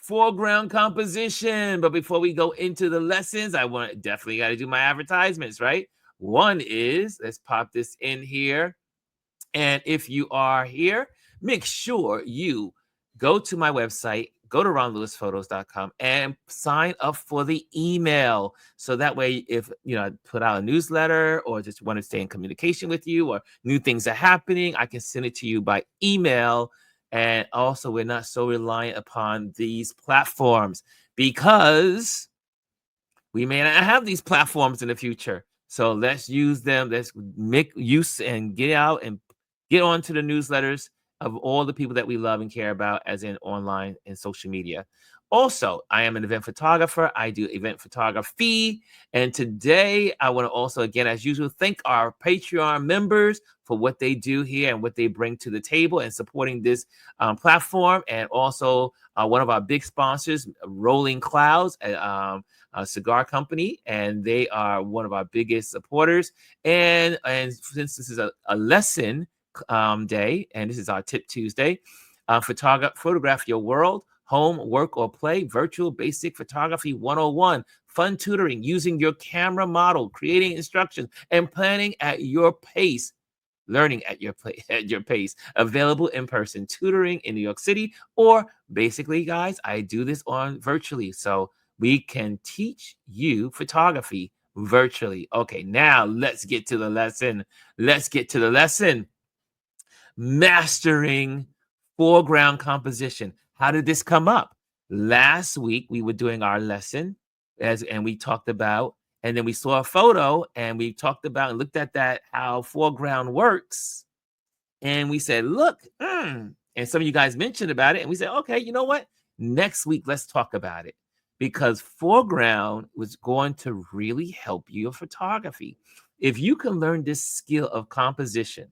foreground composition. But before we go into the lessons, I want definitely got to do my advertisements, right? One is, let's pop this in here. And if you are here, make sure you go to my website, go to ronlouisphotos.com and sign up for the email. So that way, if I put out a newsletter or just want to stay in communication with you or new things are happening, I can send it to you by email. And also, we're not so reliant upon these platforms because we may not have these platforms in the future. So let's use them. Let's make use and get out and get onto the newsletters of all the people that we love and care about, as in online and social media. Also, I am an event photographer. I do event photography. And today, I want to also, again, as usual, thank our Patreon members for what they do here and what they bring to the table and supporting this platform. And also, one of our big sponsors, Rolling Clouds, a cigar company, and they are one of our biggest supporters. And since this is a lesson day, and this is our Tip Tuesday, photograph your world, home, work, or play, virtual basic photography 101, fun tutoring using your camera model, creating instructions, and planning at your pace. Learning at your pace. Available in person tutoring in New York City, or basically, guys, I do this on virtually, so we can teach you photography virtually. Okay, now let's get to the lesson. Let's get to the lesson. Mastering foreground composition. How did this come up? Last week we were doing our lesson and we talked about, and then we saw a photo and we talked about and looked at that, how foreground works. And we said, look, and some of you guys mentioned about it. And we said, okay, you know what? Next week, let's talk about it, because foreground was going to really help you in photography. If you can learn this skill of composition,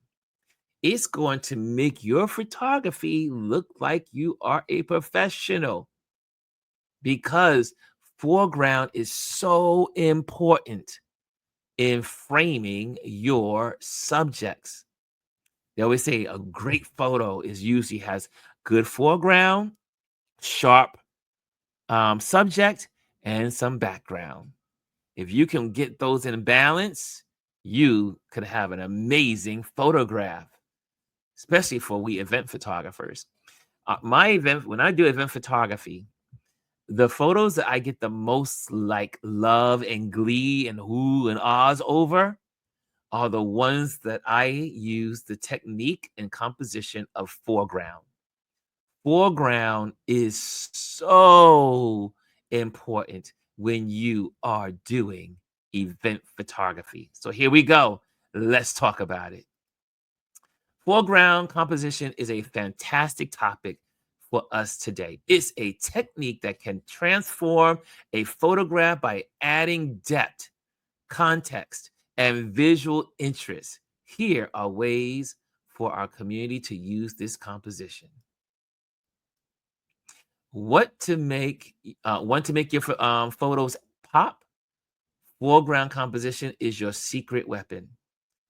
it's going to make your photography look like you are a professional, because foreground is so important in framing your subjects. They always say a great photo is usually has good foreground, sharp subject, and some background. If you can get those in balance, you could have an amazing photograph, especially for we event photographers. When I do event photography, the photos that I get the most like love and glee and who and ahs over are the ones that I use the technique and composition of foreground. Foreground is so important when you are doing event photography. So here we go. Let's talk about it. Foreground composition is a fantastic topic for us today. It's a technique that can transform a photograph by adding depth, context, and visual interest. Here are ways for our community to use this composition. Want to make your photos pop? Foreground composition is your secret weapon.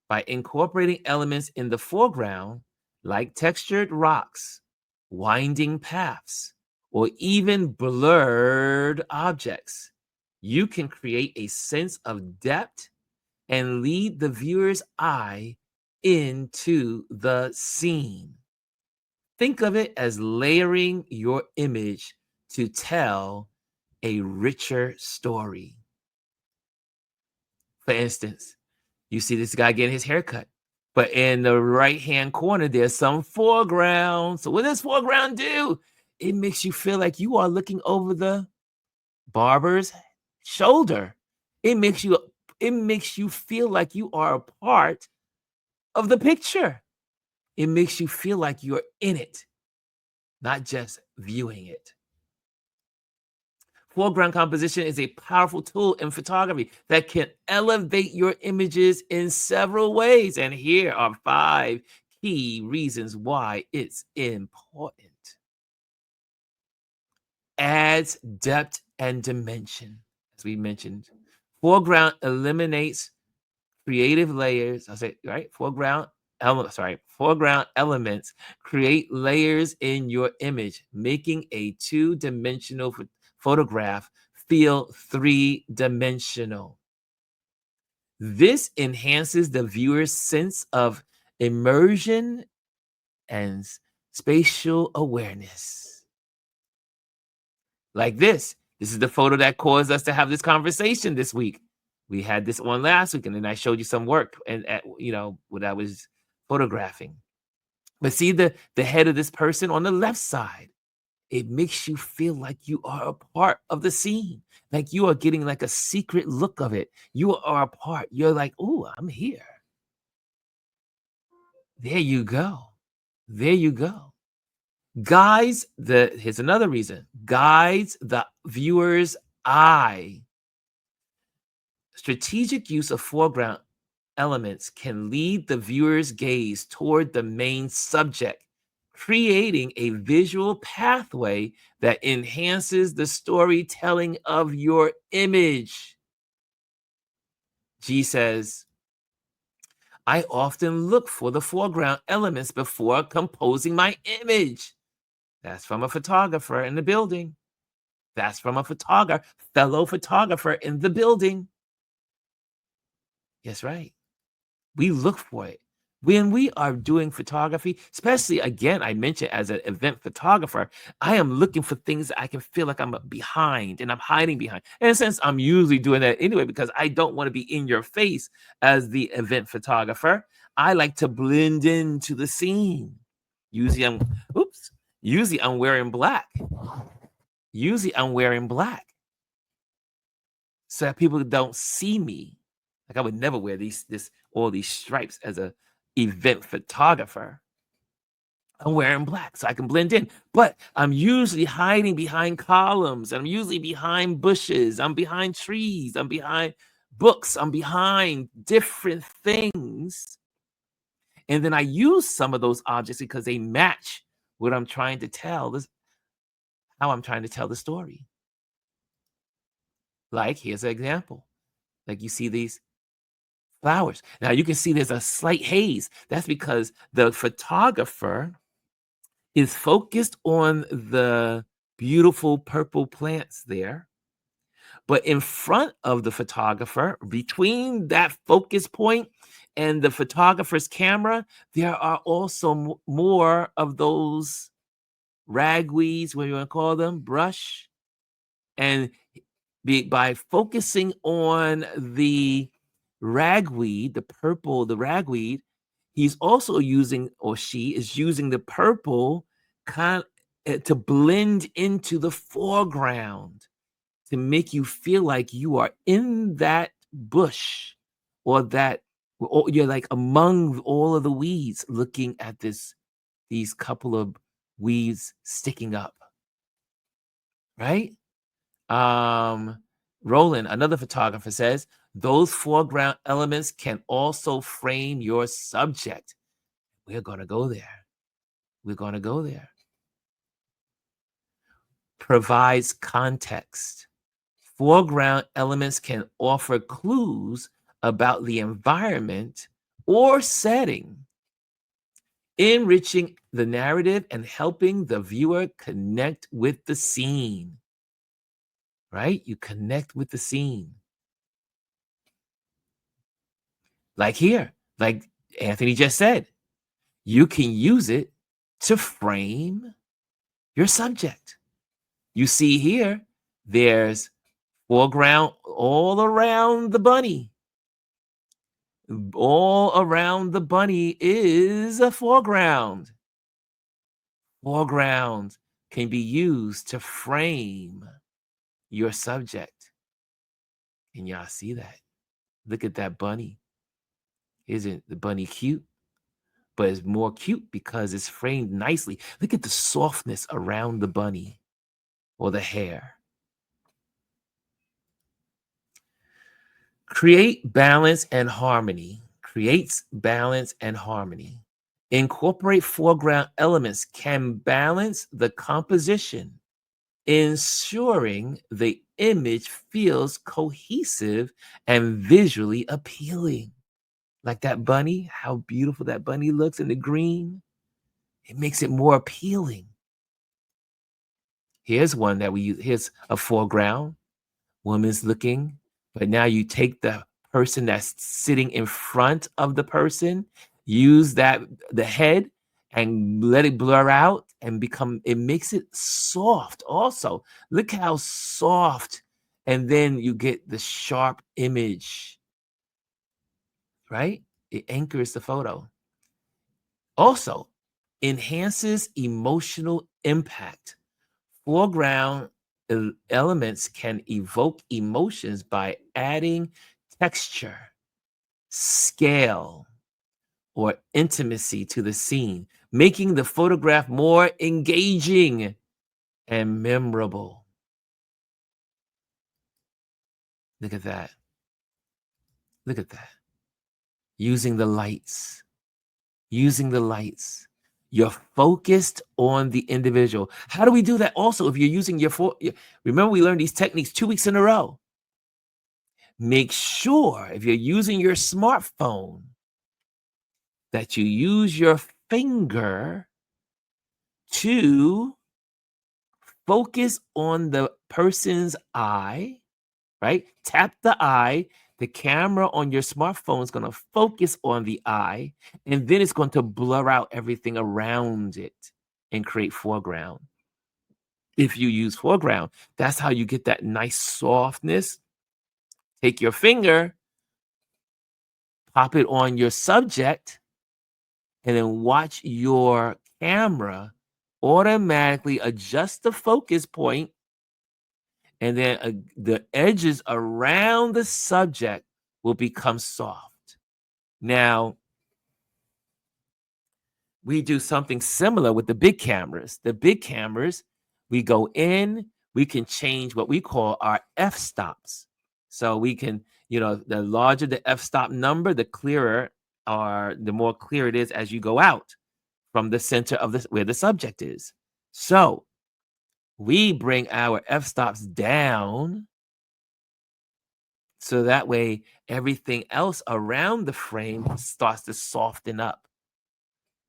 By incorporating elements in the foreground, like textured rocks, winding paths, or even blurred objects, you can create a sense of depth and lead the viewer's eye into the scene. Think of it as layering your image to tell a richer story. For instance, you see this guy getting his hair cut, but in the right-hand corner, there's some foreground. So what does foreground do? It makes you feel like you are looking over the barber's shoulder. It makes you feel like you are a part of the picture. It makes you feel like you're in it, not just viewing it. Foreground composition is a powerful tool in photography that can elevate your images in several ways. And here are 5 key reasons why it's important. Adds depth and dimension, as we mentioned. Foreground eliminates creative layers. I say, right? Foreground foreground elements create layers in your image, making a two-dimensional photograph feel three-dimensional. This enhances the viewer's sense of immersion and spatial awareness. Like this. This is the photo that caused us to have this conversation this week. We had this one last week, and then I showed you some work and what I was photographing. But see the head of this person on the left side. It makes you feel like you are a part of the scene, like you are getting like a secret look of it. You are a part. You're like, oh, I'm here. There you go. There you go. Here's another reason. Guides the viewer's eye. Strategic use of foreground elements can lead the viewer's gaze toward the main subject, creating a visual pathway that enhances the storytelling of your image. G says, I often look for the foreground elements before composing my image. That's from a photographer in the building. That's from a fellow photographer in the building. Yes, right. We look for it. When we are doing photography, especially again, I mentioned as an event photographer, I am looking for things that I can feel like I'm behind and I'm hiding behind. And in a sense, I'm usually doing that anyway because I don't want to be in your face as the event photographer. I like to blend into the scene. Usually I'm wearing black. So that people don't see me. Like I would never wear all these stripes as a event photographer. I'm wearing black so I can blend in. But I'm usually hiding behind columns. I'm usually behind bushes. I'm behind trees. I'm behind books. I'm behind different things. And then I use some of those objects because they match what I'm trying to tell. How I'm trying to tell the story. Like, here's an example. Like you see these flowers. Now you can see there's a slight haze. That's because the photographer is focused on the beautiful purple plants there. But in front of the photographer, between that focus point and the photographer's camera, there are also more of those ragweeds, what do you want to call them, brush. And by focusing on the ragweed, the ragweed, he's also using, or she is using the purple to blend into the foreground to make you feel like you are in that bush or you're like among all of the weeds looking at these couple of weeds sticking up, right? Roland, another photographer, says those foreground elements can also frame your subject. We're going to go there. Provides context. Foreground elements can offer clues about the environment or setting, enriching the narrative and helping the viewer connect with the scene. Right? You connect with the scene. Like here, like Anthony just said, you can use it to frame your subject. You see here, there's foreground all around the bunny. All around the bunny is a foreground. Foreground can be used to frame your subject. Can y'all see that? Look at that bunny. Isn't the bunny cute? But it's more cute because it's framed nicely. Look at the softness around the bunny or the hair. Creates balance and harmony. Incorporate foreground elements can balance the composition, ensuring the image feels cohesive and visually appealing. Like that bunny, how beautiful that bunny looks in the green. It makes it more appealing. Here's one that we use. Here's a foreground. Woman's looking, but now you take the person that's sitting in front of the person, use the head and let it blur out and it makes it soft also. Look how soft. And then you get the sharp image, right? It anchors the photo. Also, enhances emotional impact. Foreground elements can evoke emotions by adding texture, scale, or intimacy to the scene, making the photograph more engaging and memorable. Look at that. Look at that. Using the lights. Using the lights. You're focused on the individual. How do we do that also if you're using remember we learned these techniques 2 weeks in a row. Make sure if you're using your smartphone that you use your finger to focus on the person's eye, right? Tap the eye. The camera on your smartphone is going to focus on the eye, and then it's going to blur out everything around it and create foreground. If you use foreground, that's how you get that nice softness. Take your finger, pop it on your subject, and then watch your camera automatically adjust the focus point, and then the edges around the subject will become soft. Now, we do something similar with the big cameras. The big cameras, we go in, we can change what we call our f-stops. So we can, the larger the f-stop number, the clearer or the more clear it is as you go out from the center of where the subject is. So we bring our f-stops down so that way everything else around the frame starts to soften up,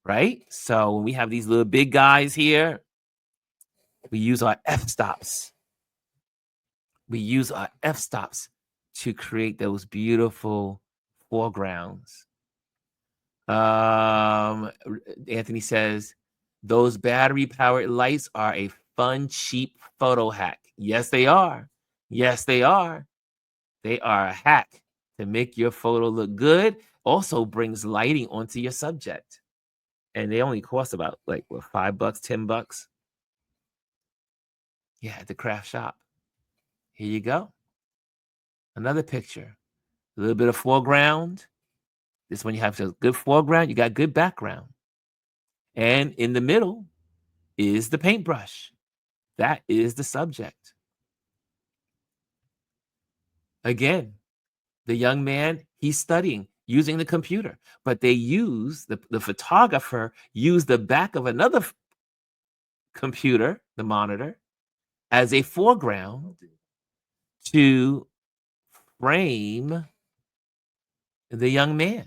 right? So when we have these little big guys here, we use our f-stops. We use our f-stops to create those beautiful foregrounds. Anthony says, those battery-powered lights are a fun, cheap photo hack. Yes, they are. Yes, they are. They are a hack to make your photo look good. Also brings lighting onto your subject. And they only cost about $5, $10. Yeah, at the craft shop. Here you go. Another picture. A little bit of foreground. This one you have a good foreground, you got good background. And in the middle is the paintbrush. That is the subject. Again, the young man, he's studying using the computer, but they use the photographer used the back of another computer, the monitor, as a foreground to frame the young man,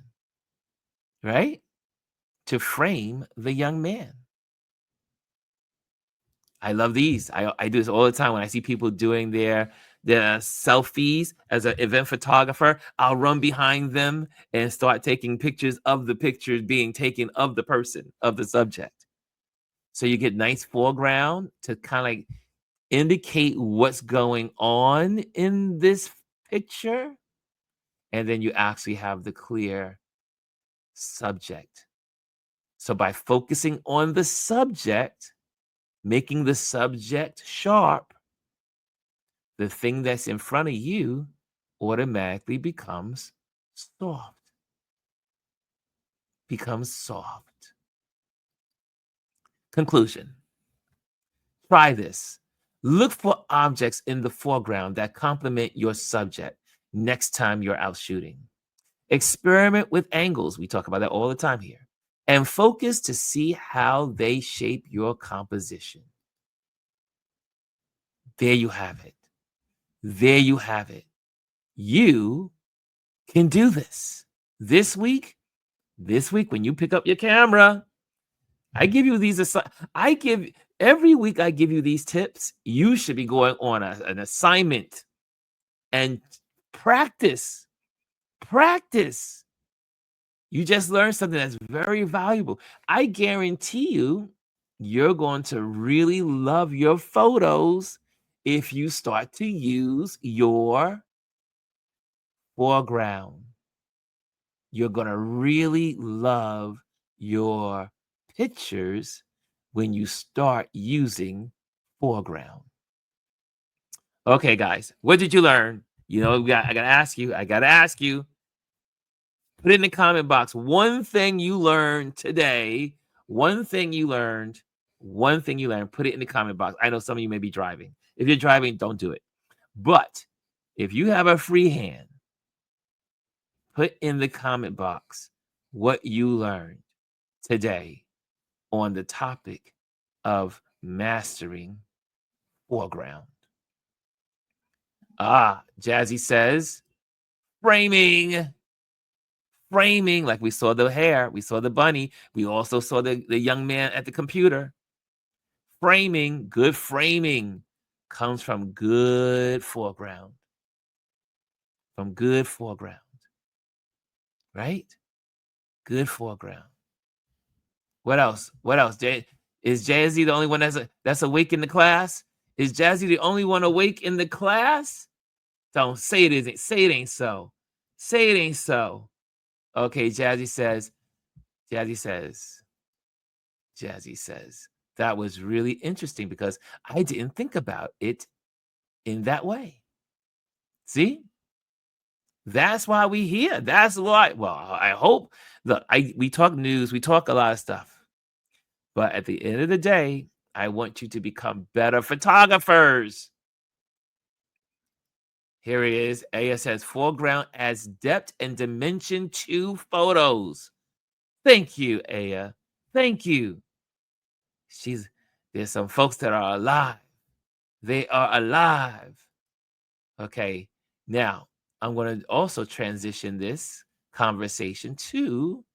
right? To frame the young man. I love these. I do this all the time when I see people doing their selfies as an event photographer. I'll run behind them and start taking pictures of the pictures being taken of the person, of the subject. So you get nice foreground to kind of indicate what's going on in this picture. And then you actually have the clear subject. So by focusing on the subject, making the subject sharp, the thing that's in front of you automatically becomes soft. Becomes soft. Conclusion. Try this. Look for objects in the foreground that complement your subject next time you're out shooting. Experiment with angles. We talk about that all the time here. And focus to see how they shape your composition. There you have it. There you have it. You can do this. This week, when you pick up your camera, I give you these every week I give you these tips. You should be going on an assignment and practice. Practice. You just learned something that's very valuable. I guarantee you, you're going to really love your photos if you start to use your foreground. You're going to really love your pictures when you start using foreground. Okay, guys, what did you learn? I gotta ask you. Put it in the comment box. One thing you learned today. One thing you learned. One thing you learned. Put it in the comment box. I know some of you may be driving. If you're driving, don't do it. But if you have a free hand, put in the comment box what you learned today on the topic of mastering foreground. Jazzy says, framing. Framing, like we saw the hair, we saw the bunny, we also saw the young man at the computer. Framing, good framing comes from good foreground. From good foreground. Right? Good foreground. What else? What else? Is Jazzy the only one that's awake in the class? Is Jazzy the only one awake in the class? Don't say it isn't. Say it ain't so. Say it ain't so. Okay, Jazzy says, that was really interesting because I didn't think about it in that way. See? That's why we here. That's why. Well, I hope. Look, we talk news, we talk a lot of stuff. But at the end of the day, I want you to become better photographers. Here it is. Aya says, foreground adds depth and dimension to photos. Thank you, Aya. Thank you. There's some folks that are alive. They are alive. Okay. Now, I'm going to also transition this conversation to,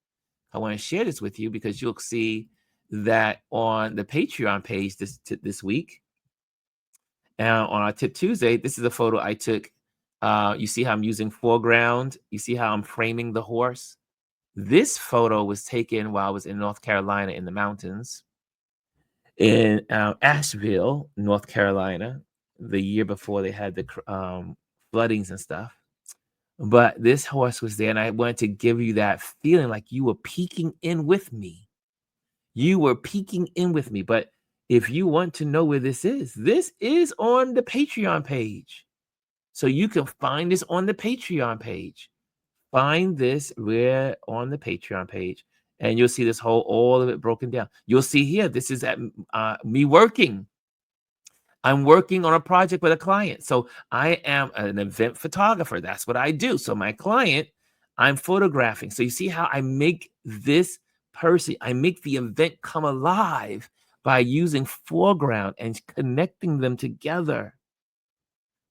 I want to share this with you because you'll see that on the Patreon page this week, and on our Tip Tuesday, this is a photo I took. You see how I'm using foreground? You see how I'm framing the horse? This photo was taken while I was in North Carolina in the mountains, in Asheville, North Carolina, the year before they had the floodings and stuff. But this horse was there, and I wanted to give you that feeling like you were peeking in with me. You were peeking in with me. But if you want to know where this is on the Patreon page. So you can find this on the Patreon page. Find this where on the Patreon page, and you'll see this all of it broken down. You'll see here, this is at me working. I'm working on a project with a client. So I am an event photographer. That's what I do. So my client, I'm photographing. So you see how I make this person, I make the event come alive by using foreground and connecting them together.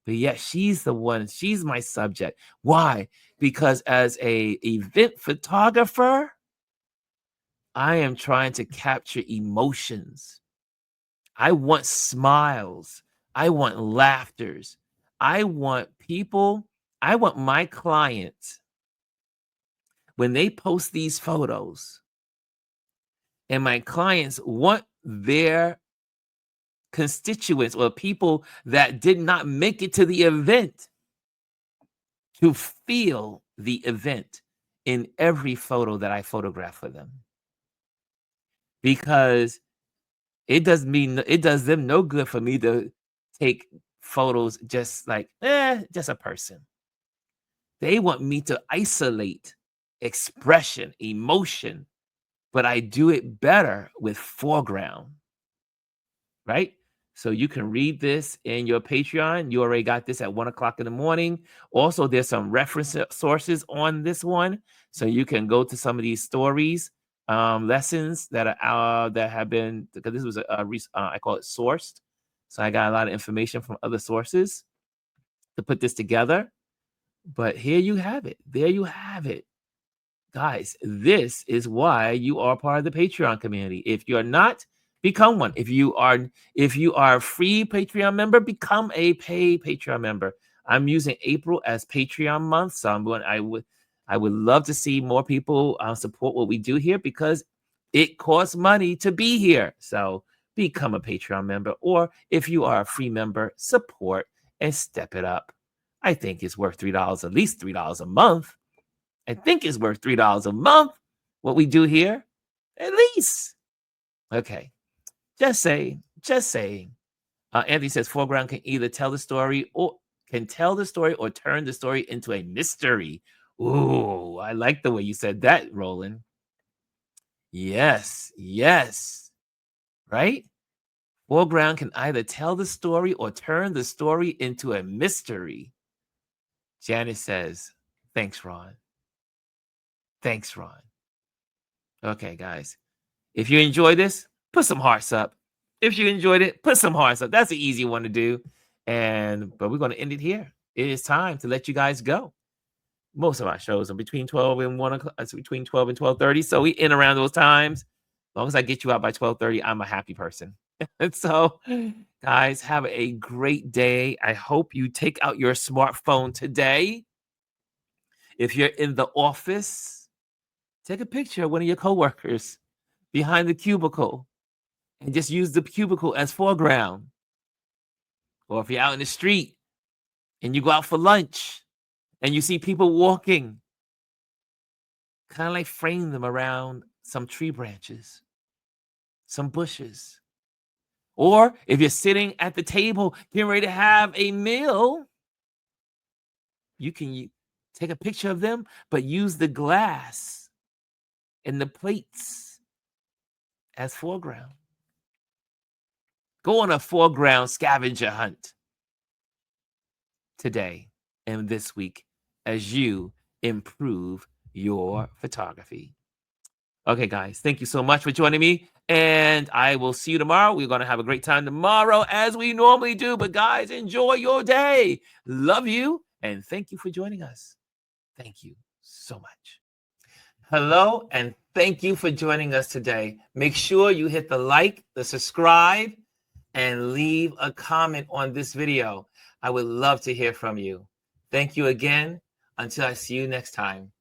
But yet she's the one, she's my subject. Why? Because as a event photographer, I am trying to capture emotions. I want smiles. I want laughters. I want my clients, when they post these photos, and my clients want their constituents or people that did not make it to the event to feel the event in every photo that I photograph for them. Because it does them no good for me to take photos just like, just a person. They want me to isolate expression, emotion, but I do it better with foreground, right? So you can read this in your Patreon. You already got this at 1:00 in the morning. Also, there's some reference sources on this one. So you can go to some of these stories, lessons that are that have been, because this was I call it sourced. So I got a lot of information from other sources to put this together. But here you have it. There you have it. Guys, this is why you are part of the Patreon community. If you're not, become one. If you are a free Patreon member, become a paid Patreon member. I'm using April as Patreon month, so I would love to see more people support what we do here because it costs money to be here. So become a Patreon member, or if you are a free member, support and step it up. I think it's worth $3, at least $3 a month. I think it's worth $3 a month. What we do here, at least. Okay, just saying, just saying. Anthony says Foreground can either tell the story or turn the story into a mystery. Ooh, I like the way you said that, Roland. Yes, yes, right? Foreground can either tell the story or turn the story into a mystery. Janice says, thanks, Ron. Thanks, Ron. Okay, guys. If you enjoy this, put some hearts up. If you enjoyed it, put some hearts up. That's an easy one to do. But we're going to end it here. It is time to let you guys go. Most of our shows are between 12 and 1 o'clock. It's between 12 and 12:30. So we in around those times. As long as I get you out by 12:30, I'm a happy person. And so, guys, have a great day. I hope you take out your smartphone today. If you're in the office, take a picture of one of your coworkers behind the cubicle and just use the cubicle as foreground. Or if you're out in the street and you go out for lunch and you see people walking, kind of like frame them around some tree branches, some bushes. Or if you're sitting at the table getting ready to have a meal, you can take a picture of them, but use the glass and the plates as foreground. Go on a foreground scavenger hunt today and this week as you improve your photography. Okay, guys, thank you so much for joining me. And I will see you tomorrow. We're going to have a great time tomorrow as we normally do. But, guys, enjoy your day. Love you. And thank you for joining us. Thank you so much. Hello, and thank you for joining us today. Make sure you hit the like, the subscribe, and leave a comment on this video. I would love to hear from you. Thank you again. Until I see you next time.